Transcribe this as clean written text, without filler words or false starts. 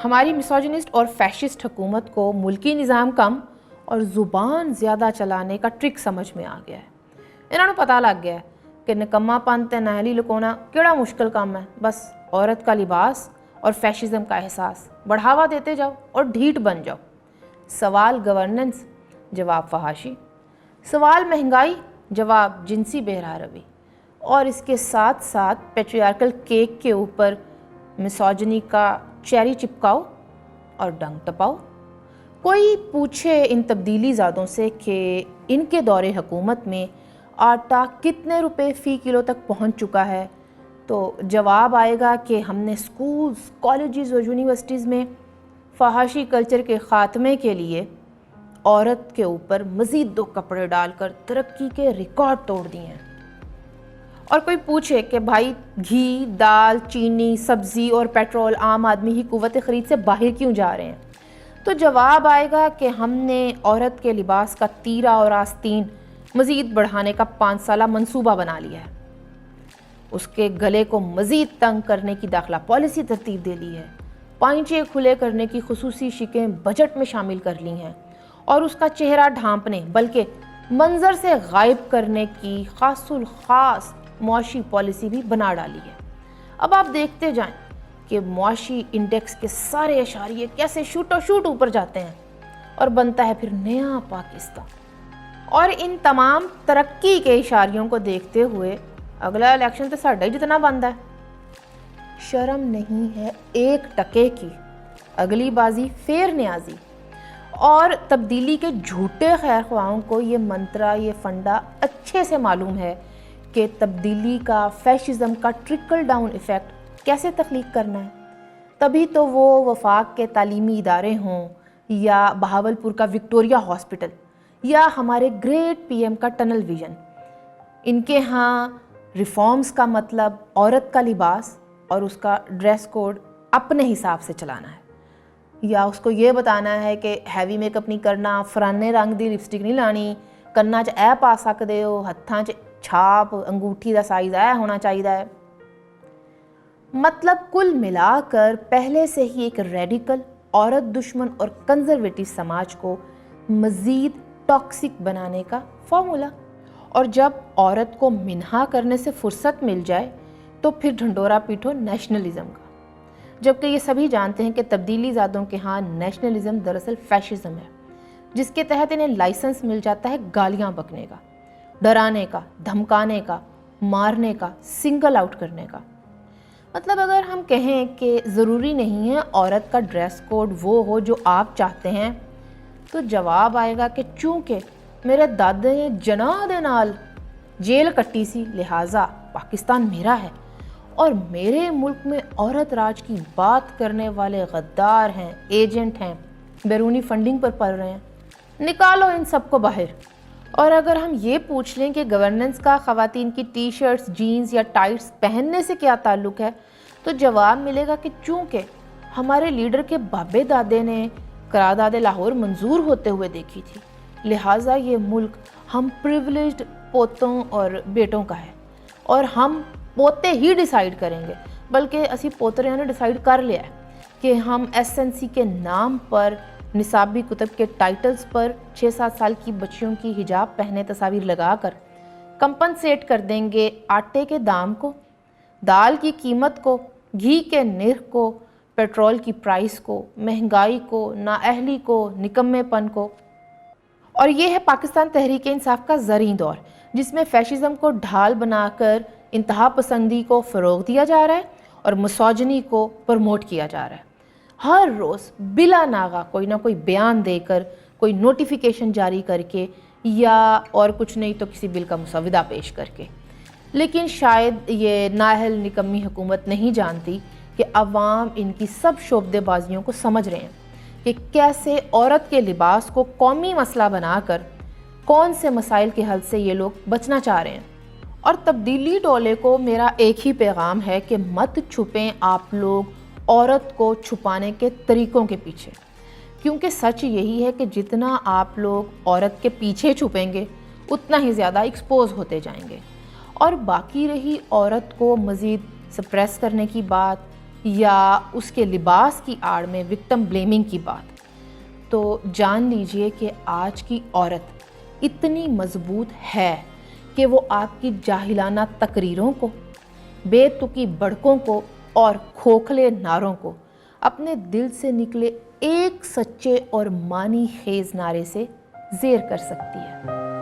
ہماری مسوجنسٹ اور فیشسٹ حکومت کو ملکی نظام کم اور زبان زیادہ چلانے کا ٹرک سمجھ میں آ گیا ہے۔ انہوں نے پتہ لگ گیا ہے کہ نکما پن تے نااہلی لکونا کیڑا مشکل کام ہے، بس عورت کا لباس اور فیشزم کا احساس بڑھاوا دیتے جاؤ اور ڈھیٹ بن جاؤ۔ سوال گورننس، جواب فحاشی، سوال مہنگائی، جواب جنسی بہرہ روی، اور اس کے ساتھ ساتھ پیٹریارکل کیک کے اوپر مسوجنی کا چیری چپکاؤ اور ڈنگ ٹپاؤ۔ کوئی پوچھے ان تبدیلی زادوں سے کہ ان کے دور حکومت میں آٹا کتنے روپے فی کلو تک پہنچ چکا ہے، تو جواب آئے گا کہ ہم نے سکولز، کالجز اور یونیورسٹیز میں فحاشی کلچر کے خاتمے کے لیے عورت کے اوپر مزید 2 کپڑے ڈال کر ترقی کے ریکارڈ توڑ دیے ہیں۔ اور کوئی پوچھے کہ بھائی گھی، دال، چینی، سبزی اور پیٹرول عام آدمی کی قوت خرید سے باہر کیوں جا رہے ہیں، تو جواب آئے گا کہ ہم نے عورت کے لباس کا تیرا اور آستین مزید بڑھانے کا 5 سالہ منصوبہ بنا لیا ہے، اس کے گلے کو مزید تنگ کرنے کی داخلہ پالیسی ترتیب دے لی ہے، پائنچے کھلے کرنے کی خصوصی شکیں بجٹ میں شامل کر لی ہیں، اور اس کا چہرہ ڈھانپنے بلکہ منظر سے غائب کرنے کی خاص الخاص معاشی پالیسی بھی بنا ڈالی ہے۔ اب آپ دیکھتے جائیں کہ معاشی انڈیکس کے سارے اشاریے کیسے شوٹ اوپر جاتے ہیں اور بنتا ہے پھر نیا پاکستان۔ اور ان تمام ترقی کے اشاریوں کو دیکھتے ہوئے اگلا الیکشن تو ساڈا ہی جتنا بنتا ہے۔ شرم نہیں ہے 1 ٹکے کی، اگلی بازی فیر نیازی۔ اور تبدیلی کے جھوٹے خیر خواہوں کو یہ منترا، یہ فنڈا اچھے سے معلوم ہے کہ تبدیلی کا، فیشزم کا ٹرکل ڈاؤن ایفیکٹ کیسے تخلیق کرنا ہے۔ تبھی تو وہ وفاق کے تعلیمی ادارے ہوں یا بہاولپور کا وکٹوریہ ہاسپٹل یا ہمارے گریٹ پی ایم کا ٹنل ویژن، ان کے ہاں ریفارمز کا مطلب عورت کا لباس اور اس کا ڈریس کوڈ اپنے حساب سے چلانا ہے، یا اس کو یہ بتانا ہے کہ ہیوی میک اپ نہیں کرنا، فرانے رنگ دی لپسٹک نہیں لانی، کناں چ اے پا سکدے ہو، ہتھاں چ چھاپ، انگوٹھی دا سائز اے ہونا چاہیے۔ مطلب کل ملا کر پہلے سے ہی ایک ریڈیکل، عورت دشمن اور کنزرویٹو سماج کو مزید ٹاکسک بنانے کا فارمولا۔ اور جب عورت کو منہا کرنے سے فرصت مل جائے تو پھر ڈھنڈورا پیٹھو نیشنلزم کا، جبکہ یہ سبھی جانتے ہیں کہ تبدیلی زادوں کے ہاں نیشنلزم دراصل فیشزم ہے، جس کے تحت انہیں لائسنس مل جاتا ہے گالیاں بکنے کا، ڈرانے کا، دھمکانے کا، مارنے کا، سنگل آؤٹ کرنے کا۔ مطلب اگر ہم کہیں کہ ضروری نہیں ہے عورت کا ڈریس کوڈ وہ ہو جو آپ چاہتے ہیں، تو جواب آئے گا کہ چونکہ میرے دادے نے جناح دے نال جیل کٹی سی، لہٰذا پاکستان میرا ہے، اور میرے ملک میں عورت راج کی بات کرنے والے غدار ہیں، ایجنٹ ہیں، بیرونی فنڈنگ پر پل رہے ہیں، نکالو ان سب کو باہر۔ اور اگر ہم یہ پوچھ لیں کہ گورننس کا خواتین کی ٹی شرٹس، جینز یا ٹائٹس پہننے سے کیا تعلق ہے، تو جواب ملے گا کہ چونکہ ہمارے لیڈر کے بابے دادے نے قرارداد لاہور منظور ہوتے ہوئے دیکھی تھی، لہٰذا یہ ملک ہم پریولیجڈ پوتوں اور بیٹوں کا ہے، اور ہم پوتے ہی ڈیسائیڈ کریں گے، بلکہ اسی پوتریاں نے ڈیسائیڈ کر لیا ہے کہ ہم ایس این سی کے نام پر نصابی کتب کے ٹائٹلز پر 6-7 سال کی بچیوں کی حجاب پہنے تصاویر لگا کر کمپنسیٹ کر دیں گے آٹے کے دام کو، دال کی قیمت کو، گھی کے نرخ کو، پیٹرول کی پرائس کو، مہنگائی کو، نااہلی کو، نکمے پن کو۔ اور یہ ہے پاکستان تحریک انصاف کا زرعی دور، جس میں فیشزم کو ڈھال بنا کر انتہا پسندی کو فروغ دیا جا رہا ہے اور مسوجنی کو پروموٹ کیا جا رہا ہے۔ ہر روز بلا ناغہ کوئی نہ کوئی بیان دے کر، کوئی نوٹیفیکیشن جاری کر کے، یا اور کچھ نہیں تو کسی بل کا مسودہ پیش کر کے۔ لیکن شاید یہ نااہل نکمی حکومت نہیں جانتی کہ عوام ان کی سب شعبدے بازیوں کو سمجھ رہے ہیں کہ کیسے عورت کے لباس کو قومی مسئلہ بنا کر کون سے مسائل کے حل سے یہ لوگ بچنا چاہ رہے ہیں۔ اور تبدیلی ڈولے کو میرا ایک ہی پیغام ہے کہ مت چھپیں آپ لوگ عورت کو چھپانے کے طریقوں کے پیچھے، کیونکہ سچ یہی ہے کہ جتنا آپ لوگ عورت کے پیچھے چھپیں گے اتنا ہی زیادہ ایکسپوز ہوتے جائیں گے۔ اور باقی رہی عورت کو مزید سپریس کرنے کی بات، یا اس کے لباس کی آڑ میں وکٹم بلیمنگ کی بات، تو جان لیجئے کہ آج کی عورت اتنی مضبوط ہے کہ وہ آپ کی جاہلانہ تقریروں کو، بے تکی بڑکوں کو اور کھوکھلے نعروں کو اپنے دل سے نکلے ایک سچے اور معنی خیز نعرے سے زیر کر سکتی ہے۔